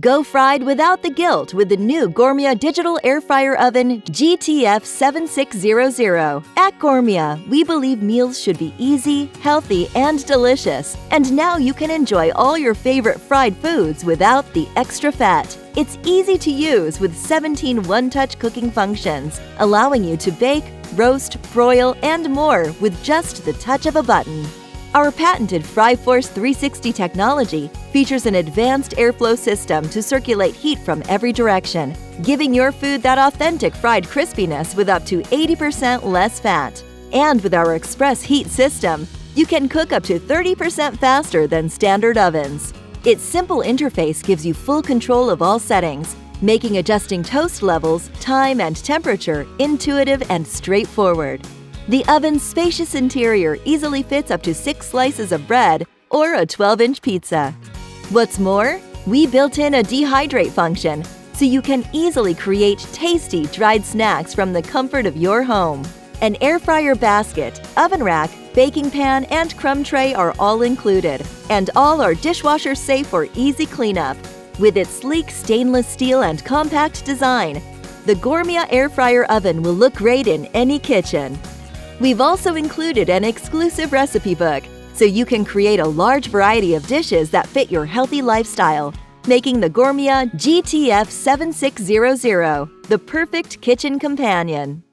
Go fried without the guilt with the new Gourmia Digital Air Fryer Oven GTF7600. At Gourmia, we believe meals should be easy, healthy, and delicious. And now you can enjoy all your favorite fried foods without the extra fat. It's easy to use with 17 one-touch cooking functions, allowing you to bake, roast, broil, and more with just the touch of a button. Our patented FryForce 360 technology features an advanced airflow system to circulate heat from every direction, giving your food that authentic fried crispiness with up to 80% less fat. And with our express heat system, you can cook up to 30% faster than standard ovens. Its simple interface gives you full control of all settings, making adjusting toast levels, time, and temperature intuitive and straightforward. The oven's spacious interior easily fits up to 6 slices of bread or a 12-inch pizza. What's more, we built in a Dehydrate function, so you can easily create tasty dried snacks from the comfort of your home. An air fryer basket, oven rack, baking pan, and crumb tray are all included, and all are dishwasher safe for easy cleanup. With its sleek stainless steel and compact design, the Gourmia air fryer oven will look great in any kitchen. We've also included an exclusive recipe book, so you can create a large variety of dishes that fit your healthy lifestyle, making the Gourmia GTF7600 the perfect kitchen companion.